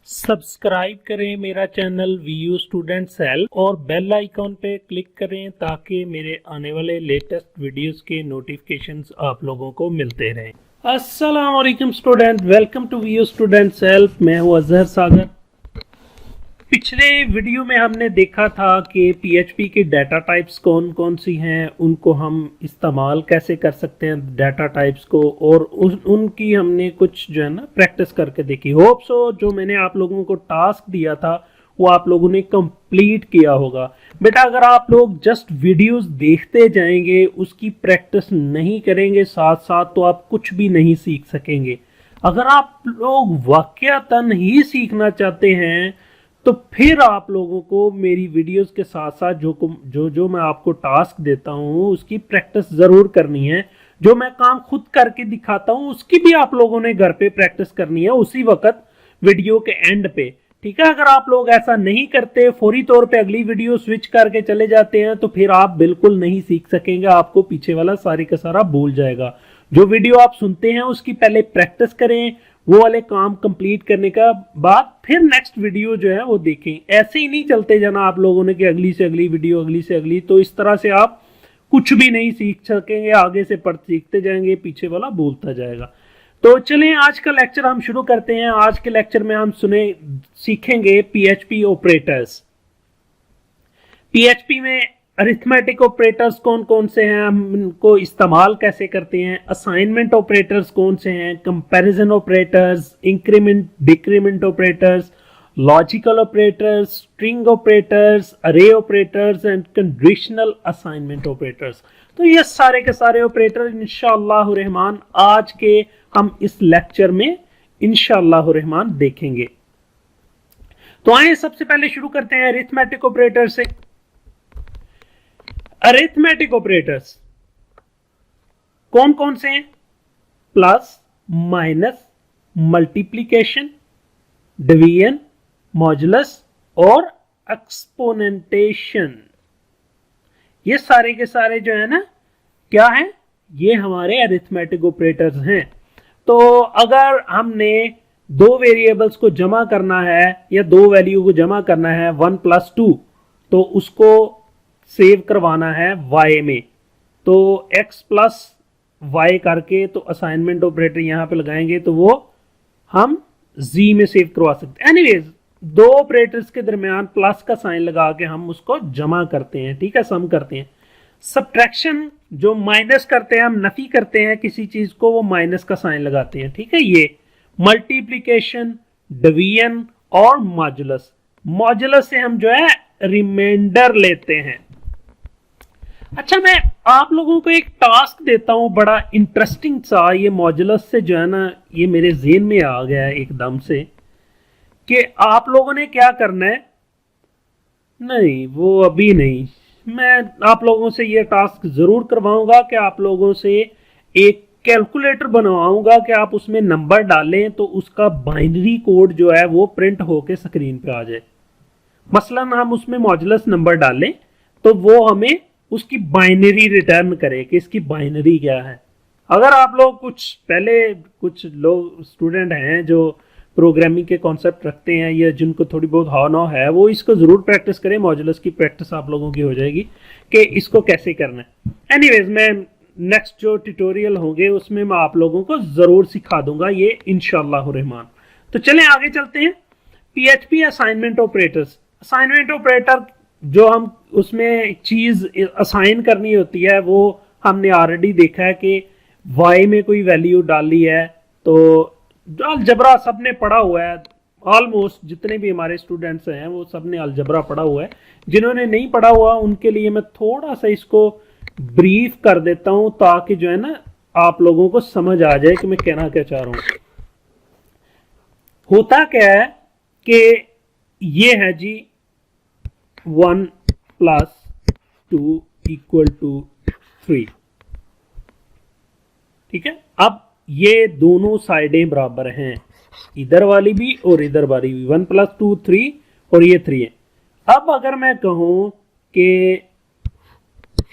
Subscribe करें मेरा channel Vu student cell और बेल आइकॉन पे क्लिक करें ताकि मेरे आने वाले लेटेस्ट वीडियोस के नोटिफिकेशंस आप लोगों को मिलते रहें। अस्सलाम वालेकुम student, welcome to VU student cell. मैं हूं अजहर सागर। पिछले वीडियो में हमने देखा था कि पीएचपी की डाटा टाइप्स कौन कौन सी हैं, उनको हम इस्तेमाल कैसे कर सकते हैं डाटा टाइप्स को, और उनकी हमने कुछ जो है ना प्रैक्टिस करके देखी। होप सो जो मैंने आप लोगों को टास्क दिया था वो आप लोगों ने कंप्लीट किया होगा। बेटा अगर आप लोग जस्ट वीडियोस देखते जाएंगे, उसकी प्रैक्टिस नहीं करेंगे साथ साथ, तो आप कुछ भी नहीं सीख सकेंगे। अगर आप लोग वाकयातन ही सीखना चाहते हैं तो फिर आप लोगों को मेरी वीडियोस के साथ साथ जो मैं आपको टास्क देता हूं उसकी प्रैक्टिस जरूर करनी है। जो मैं काम खुद करके दिखाता हूं उसकी भी आप लोगों ने घर पे प्रैक्टिस करनी है उसी वक्त वीडियो के एंड पे। ठीक है, अगर आप लोग ऐसा नहीं करते, फौरी तौर पे अगली वीडियो स्विच करके चले जाते हैं, तो फिर आप बिल्कुल नहीं सीख सकेंगे। आपको पीछे वाला सारी का सारा भूल जाएगा। जो वीडियो आप सुनते हैं उसकी पहले प्रैक्टिस करें, वो वाले काम कंप्लीट करने का बाद फिर नेक्स्ट वीडियो जो है वो देखें। ऐसे ही नहीं चलते जाना आप लोगों ने कि अगली से अगली वीडियो, अगली से अगली, तो इस तरह से आप कुछ भी नहीं सीख सकेंगे। आगे से पढ़ सीखते जाएंगे, पीछे वाला भूलता जाएगा। तो चलें आज का लेक्चर हम शुरू करते हैं। आज के लेक्चर में हम सीखेंगे पीएचपी ऑपरेटर्स। पीएचपी में अरिथमेटिक ऑपरेटर्स कौन कौन से हैं, हम इनको इस्तेमाल कैसे करते हैं, असाइनमेंट ऑपरेटर्स कौन से हैं, comparison operators, increment decrement operators, logical operators, string operators, array operators and conditional assignment operators. तो ये सारे के सारे ऑपरेटर इंशाअल्लाह रहमान आज के हम इस लेक्चर में इंशाअल्लाह रहमान देखेंगे। तो आइए सबसे पहले शुरू करते हैं अरिथमेटिक ऑपरेटर से। अरिथमेटिक ऑपरेटर्स कौन कौन से हैं? Plus, minus, multiplication, division, modulus और एक्सपोनेंटेशन। ये सारे के सारे जो है ना क्या है, ये हमारे अरिथमेटिक ऑपरेटर्स हैं। तो अगर हमने दो वेरिएबल्स को जमा करना है या दो वैल्यू को जमा करना है 1+2, तो उसको सेव करवाना है y में, तो x प्लस y करके तो असाइनमेंट ऑपरेटर यहां पे लगाएंगे तो वो हम z में सेव करवा सकते हैं। एनीवेज दो ऑपरेटर्स के दरमियान प्लस का साइन लगा के हम उसको जमा करते हैं। ठीक है, सम करते हैं। सब्ट्रैक्शन जो माइनस करते हैं, हम नफी करते हैं किसी चीज को, वो माइनस का साइन लगाते हैं। ठीक है, ये मल्टीप्लिकेशन, डिवीजन और मॉड्यूलस। मॉड्यूलस से हम जो है रिमाइंडर लेते हैं। अच्छा, मैं आप लोगों को एक टास्क देता हूं बड़ा इंटरेस्टिंग सा। ये मॉड्यूलस से जो है ना, ये मेरे ज़हन में आ गया है एकदम से कि आप लोगों ने क्या करना है। नहीं, वो अभी नहीं, मैं आप लोगों से ये टास्क जरूर करवाऊंगा कि आप लोगों से एक कैलकुलेटर बनवाऊंगा कि आप उसमें नंबर डालें तो उसका बाइनरी कोड जो है वो प्रिंट होके स्क्रीन पे आ जाए। मसलन हम उसमें मॉड्यूलस नंबर डालें तो वो हमें उसकी बाइनरी रिटर्न करे कि इसकी बाइनरी क्या है। अगर आप लोग कुछ लोग स्टूडेंट हैं जो प्रोग्रामिंग के कॉन्सेप्ट रखते हैं या जिनको थोड़ी बहुत हाव है, वो इसको जरूर प्रैक्टिस करें। मॉड्यूलस की प्रैक्टिस आप लोगों की हो जाएगी कि इसको कैसे करना है। एनीवेज मैं नेक्स्ट जो ट्यूटोरियल होंगे उसमें मैं आप लोगों को जरूर सिखा दूंगा ये इंशाअल्लाह रहमान। तो चलें आगे चलते हैं। PHP assignment operators. Assignment operator जो हम उसमें चीज असाइन करनी होती है वो हमने ऑलरेडी देखा है कि y में कोई वैल्यू डाली है तो अलजबरा सबने पढ़ा हुआ है। ऑलमोस्ट जितने भी हमारे स्टूडेंट्स हैं वो सबने अलजबरा पढ़ा हुआ है। जिन्होंने नहीं पढ़ा हुआ उनके लिए मैं थोड़ा सा इसको ब्रीफ कर देता हूं ताकि जो है ना आप लोगों को समझ आ जाए कि मैं कहना क्या चाह रहा हूं। होता क्या है कि ये है जी 1+2 = 3। ठीक है, अब ये दोनों साइडें बराबर हैं, इधर वाली भी और इधर वाली भी। 1+2 3 और ये 3 है। अब अगर मैं कहूं कि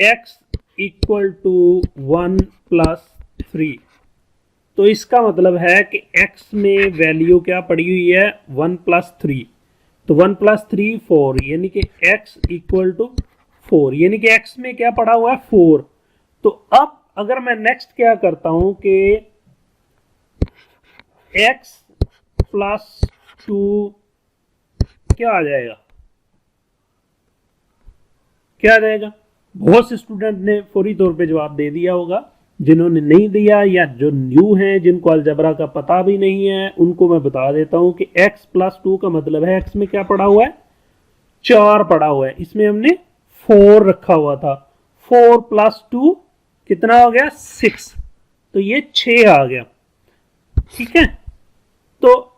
x = 1+3, तो इसका मतलब है कि x में वैल्यू क्या पड़ी हुई है 1+3, तो 1+3 4, यानी कि x इक्वल टू 4, यानी कि x में क्या पड़ा हुआ है 4। तो अब अगर मैं नेक्स्ट क्या करता हूं कि x प्लस 2 क्या आ जाएगा, क्या आ जाएगा? बहुत से स्टूडेंट ने फौरी तौर पे जवाब दे दिया होगा, जिन्होंने नहीं दिया या जो न्यू हैं जिनको अलजबरा का पता भी नहीं है उनको मैं बता देता हूं कि x प्लस 2 का मतलब है x में क्या पड़ा हुआ है 4 पड़ा हुआ है, इसमें हमने 4 रखा हुआ था, 4 प्लस 2 कितना हो गया 6, तो ये 6 आ गया। ठीक है, तो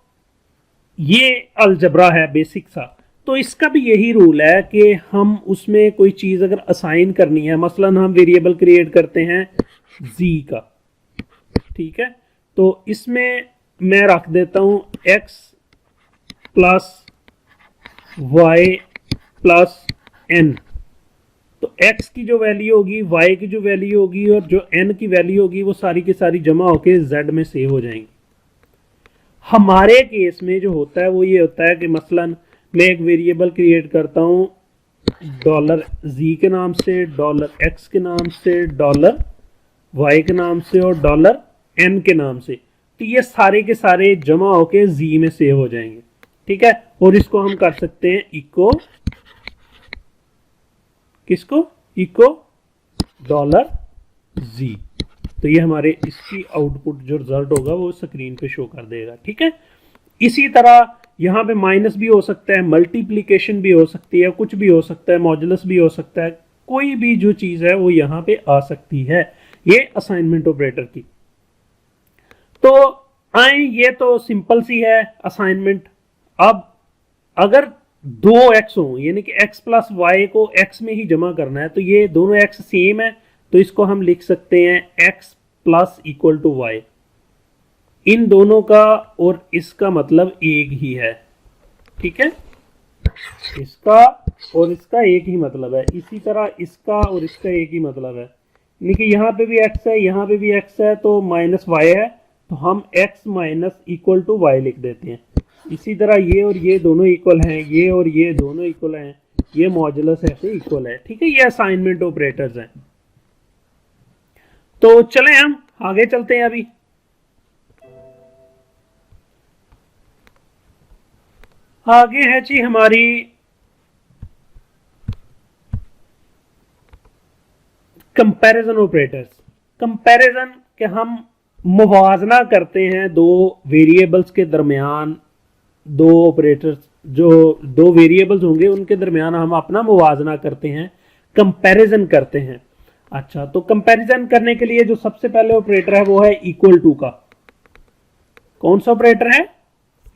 ये अलजबरा है बेसिक सा। तो इसका भी यही रूल है कि हम उसमें कोई चीज अगर असाइन करनी है, मसलन हम वेरिएबल क्रिएट करते हैं z का, ठीक है, तो इसमें मैं रख देता हूं x plus y plus n। तो x की जो वैल्यू होगी, y की जो वैल्यू होगी और जो n की वैल्यू होगी वो सारी की सारी जमा होके z में सेव हो जाएंगी। हमारे केस में जो होता है वो ये होता है कि मसलन मैं एक वेरिएबल क्रिएट करता हूं $z के नाम से, $x के नाम से, $y के नाम से और $n के नाम से, तो ये सारे के सारे जमा होके z में सेव हो जाएंगे। ठीक है, और इसको हम कर सकते हैं इको, किसको, इको $z। तो ये हमारे इसकी आउटपुट जो रिजल्ट होगा वो स्क्रीन पे शो कर देगा। ठीक है, इसी तरह यहाँ पे माइनस भी हो सकता है, मल्टीप्लिकेशन भी हो सकती है, कुछ भी हो सकता है, मॉड्यूलस भी हो सकता है, कोई भी जो चीज है वो यहाँ पे आ सकती है, ये असाइनमेंट ऑपरेटर की। तो आए, ये तो सिंपल सी है असाइनमेंट। अब अगर 2x हो, यानी कि x प्लस वाई को x में ही जमा करना है, तो ये दोनों x सेम है, तो इसको हम लिख सकते हैं x plus equal to y. इन दोनों का और इसका मतलब एक ही है। ठीक है, इसका और इसका एक ही मतलब है, इसी तरह इसका और इसका एक ही मतलब है, यानी कि यहाँ पे भी x है, यहाँ पे भी x है, तो माइनस वाई है, तो हम x minus equal to y लिख देते हैं। इसी तरह ये और ये दोनों इक्वल हैं, ये और ये दोनों इक्वल हैं, ये मॉड्यूलस ऐसे इक्वल है। ठीक है, ये असाइनमेंट ऑपरेटर्स हैं। तो चलें हम आगे चलते हैं। अभी आगे है जी हमारी कंपैरिजन ऑपरेटर्स। कंपैरिजन के हम मुवाजना करते हैं दो वेरिएबल्स के दरमियान, दो ऑपरेटर्स, जो दो वेरिएबल्स होंगे उनके दरमियान हम अपना मुवाजना करते हैं, कंपैरिजन करते हैं। अच्छा, तो कंपैरिजन करने के लिए जो सबसे पहले ऑपरेटर है वो है इक्वल टू का। कौन सा ऑपरेटर है?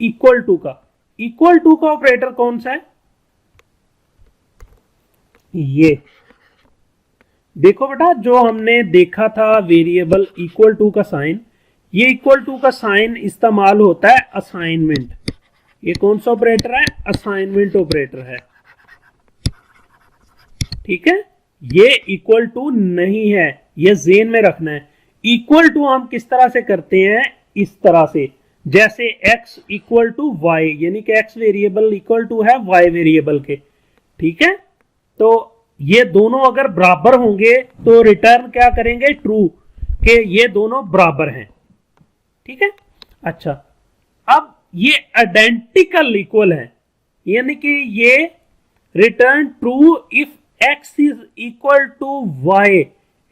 इक्वल टू का। इक्वल टू का ऑपरेटर कौन सा है? ये देखो बेटा, जो हमने देखा था वेरिएबल इक्वल टू का साइन, ये इक्वल टू का साइन इस्तेमाल होता है असाइनमेंट। ये कौन सा ऑपरेटर है? असाइनमेंट ऑपरेटर है। ठीक है, ये इक्वल टू नहीं है, ये जेन में रखना है। इक्वल टू हम किस तरह से करते हैं? इस तरह से, जैसे x इक्वल टू वाई, यानी कि x वेरिएबल इक्वल टू है y वेरिएबल के। ठीक है, तो ये दोनों अगर बराबर होंगे तो रिटर्न क्या करेंगे? ट्रू, कि ये दोनों बराबर हैं। ठीक है, अच्छा, अब ये आइडेंटिकल इक्वल है, यानी कि ये return true if x is equal to y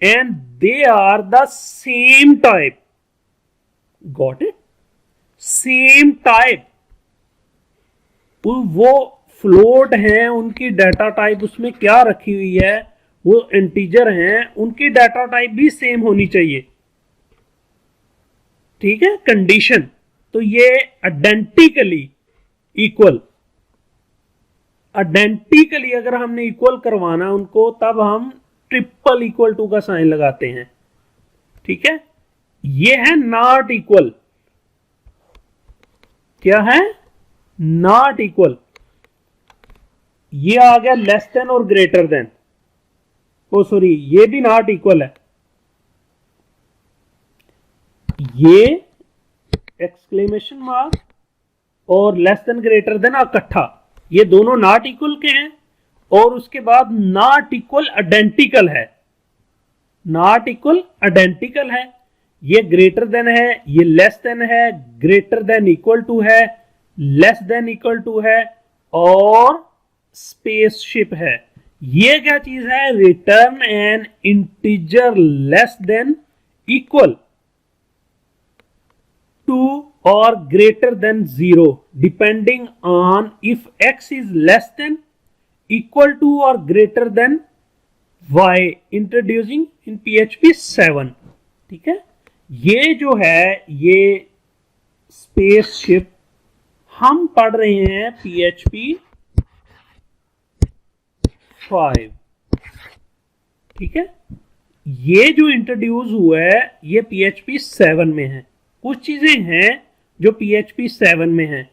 and they are the same type. Got it? Same type. वो फ्लोट हैं, उनकी डाटा टाइप उसमें क्या रखी हुई है, वो इंटीजर हैं, उनकी डाटा टाइप भी सेम होनी चाहिए। ठीक है, कंडीशन। तो ये आइडेंटिकली इक्वल, आइडेंटिकली अगर हमने इक्वल करवाना उनको, तब हम ट्रिपल इक्वल टू का साइन लगाते हैं। ठीक है, ये है नॉट इक्वल। क्या है? Not equal. ये आ गया लेस देन और ग्रेटर देन। ओ सॉरी, ये भी नॉट इक्वल है। ये एक्सक्लेमेशन मार्क और लेस देन ग्रेटर देन इकट्ठा, ये दोनों नॉट इक्वल के हैं, और उसके बाद नॉट इक्वल आइडेंटिकल है, नॉट इक्वल आइडेंटिकल है, ये ग्रेटर देन है, ये लेस देन है, ग्रेटर देन इक्वल टू है, लेस देन इक्वल टू है, और स्पेसशिप है। ये क्या चीज है? Return an integer less than equal to और greater than 0 depending on if x is less than equal to और greater than y, introducing in PHP 7। ठीक है, ये जो है ये स्पेसशिप हम पढ़ रहे हैं PHP 5। ठीक है, ये जो इंट्रोड्यूस हुआ है ये PHP 7 में है। कुछ चीजें हैं जो PHP 7 में हैं,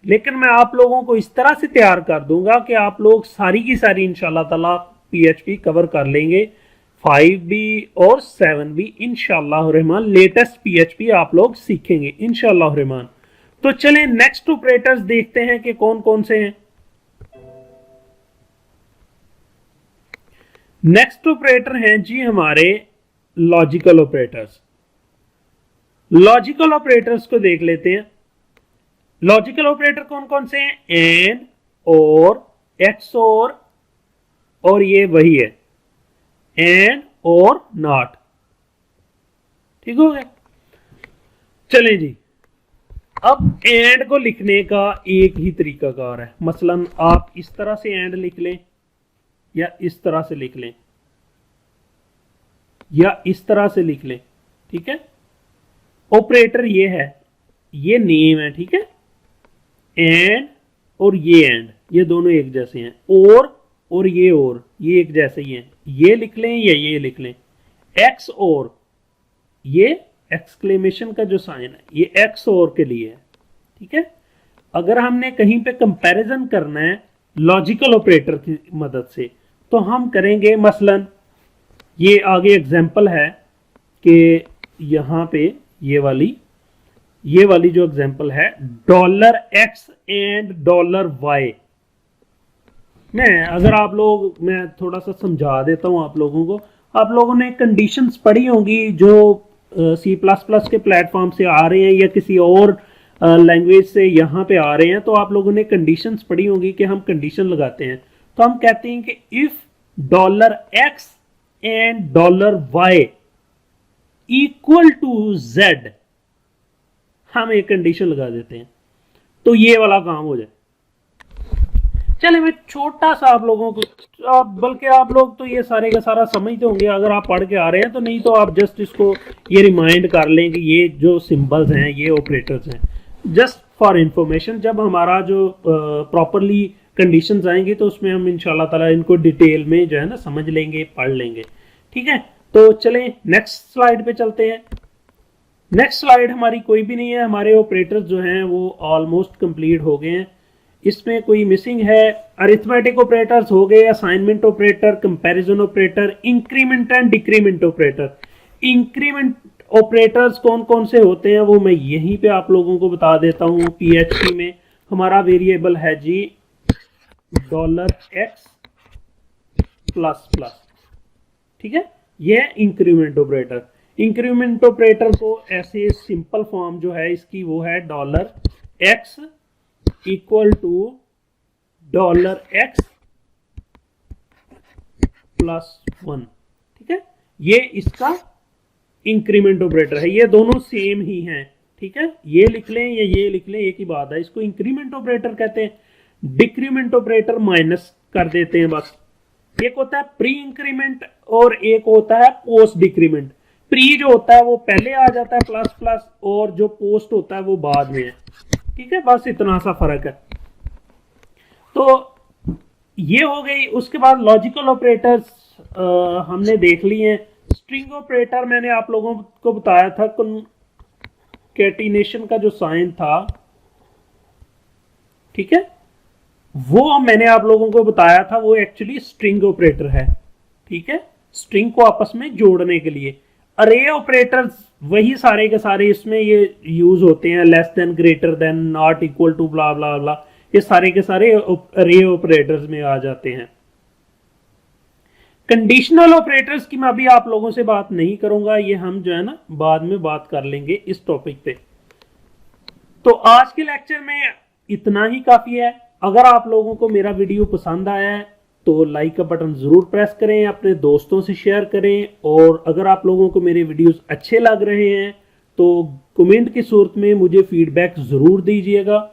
लेकिन मैं आप लोगों को इस तरह से तैयार कर दूंगा कि आप लोग सारी की सारी इंशाल्लाह ताला PHP कवर कर लेंगे, 5 भी और 7 भी इंशाल्लाह रहमान। लेटेस्ट PHP आप लोग सीखेंगे इंशाल्लाह रहमान। तो चलें नेक्स्ट ऑपरेटर्स देखते हैं कि कौन कौन से हैं। नेक्स्ट ऑपरेटर हैं जी हमारे लॉजिकल ऑपरेटर्स। लॉजिकल ऑपरेटर्स को देख लेते हैं। लॉजिकल ऑपरेटर कौन कौन से हैं? एंड, और, एक्सओर, और ये वही है एंड और नॉट। ठीक हो गया। चलें जी, अब एंड को लिखने का एक ही तरीकाकार है। मसलन आप इस तरह से एंड लिख लें, या इस तरह से लिख लें, या इस तरह से लिख लें। ठीक है, ऑपरेटर ये है, ये नेम है। ठीक है, एंड और ये एंड, ये दोनों एक जैसे हैं। और ये एक जैसे ही हैं। ये लिख लें या ये लिख लें। एक्स और, ये एक्सक्लेमेशन का जो साइन है ये एक्स और के लिए है। ठीक है, अगर हमने कहीं पे कंपैरिजन करना है लॉजिकल ऑपरेटर की मदद से तो हम करेंगे, मसलन ये आगे एग्जांपल है कि यहां पे ये वाली जो एग्जांपल है $x एंड $y। अगर आप लोग, मैं थोड़ा सा समझा देता हूं आप लोगों को। आप लोगों ने कंडीशंस पढ़ी होंगी जो C++ के प्लेटफॉर्म से आ रहे हैं या किसी और लैंग्वेज से यहाँ पे आ रहे हैं, तो आप लोगों ने कंडीशंस पढ़ी होंगी कि हम कंडीशन लगाते हैं। तो हम कहते हैं कि if $x and $y equal to Z, हम एक कंडीशन लगा देते हैं तो ये वाला काम हो जाए। चले मैं छोटा सा आप लोगों को, बल्कि आप लोग तो ये सारे का सारा समझते होंगे अगर आप पढ़ के आ रहे हैं, तो नहीं तो आप जस्ट इसको ये रिमाइंड कर लें कि ये जो सिंबल्स हैं ये ऑपरेटर्स हैं, जस्ट फॉर इंफॉर्मेशन। जब हमारा जो प्रॉपरली कंडीशंस आएंगी तो उसमें हम इंशाल्लाह ताला इनको डिटेल में जो है ना समझ लेंगे, पढ़ लेंगे। ठीक है, तो चलें नेक्स्ट स्लाइड पे चलते हैं। नेक्स्ट स्लाइड हमारी कोई भी नहीं है, हमारे ऑपरेटर्स जो हैं वो ऑलमोस्ट कंप्लीट हो गए हैं। इसमें कोई मिसिंग है? अरिथमेटिक ऑपरेटर्स हो गए, assignment operator, comparison operator, increment and decrement operator. Increment operators कौन कौन से होते हैं वो मैं यहीं पे आप लोगों को बता देता हूं। PHP में हमारा वेरिएबल है जी $x प्लस प्लस। ठीक है, ये इंक्रीमेंट ऑपरेटर। इंक्रीमेंट ऑपरेटर को ऐसे सिंपल फॉर्म जो है इसकी वो है $x equal to $x plus 1। ठीक है, ये इसका इंक्रीमेंट ऑपरेटर है। ये दोनों सेम ही हैं। ठीक है, ये लिख लें या ये लिख लें, एक ही बात है। इसको इंक्रीमेंट ऑपरेटर कहते हैं। डिक्रीमेंट ऑपरेटर माइनस कर देते हैं बस। एक होता है प्री इंक्रीमेंट और एक होता है पोस्ट डिक्रीमेंट। प्री जो होता है वो पहले आ जाता है प्लस प्लस, और जो पोस्ट होता है वो बाद में है। ठीक है, बस इतना सा फर्क है। तो ये हो गई। उसके बाद लॉजिकल ऑपरेटर्स हमने देख लिए हैं। स्ट्रिंग ऑपरेटर मैंने आप लोगों को बताया था, कॉन्कैटिनेशन का जो साइन था, ठीक है, वो मैंने आप लोगों को बताया था, वो एक्चुअली स्ट्रिंग ऑपरेटर है। ठीक है, स्ट्रिंग को आपस में जोड़ने के लिए। अरे ऑपरेटर्स वही सारे के सारे इसमें ये यूज होते हैं, less than, greater than, not equal to, blah blah blah, ये सारे के सारे रे ऑपरेटर्स में आ जाते हैं। कंडीशनल ऑपरेटर्स की मैं अभी आप लोगों से बात नहीं करूंगा, ये हम जो है ना बाद में बात कर लेंगे इस टॉपिक पे। तो आज के लेक्चर में इतना ही काफी है। अगर आप लोगों को मेरा वीडियो पसंद आया है तो लाइक का बटन जरूर प्रेस करें, अपने दोस्तों से शेयर करें, और अगर आप लोगों को मेरे वीडियोस अच्छे लग रहे हैं तो कमेंट की सूरत में मुझे फीडबैक जरूर दीजिएगा।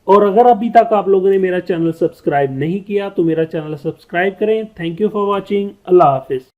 और अगर अभी तक आप लोगों ने मेरा चैनल सब्सक्राइब नहीं किया तो मेरा चैनल सब्सक्राइब करें। Thank you for watching. Allah Hafiz.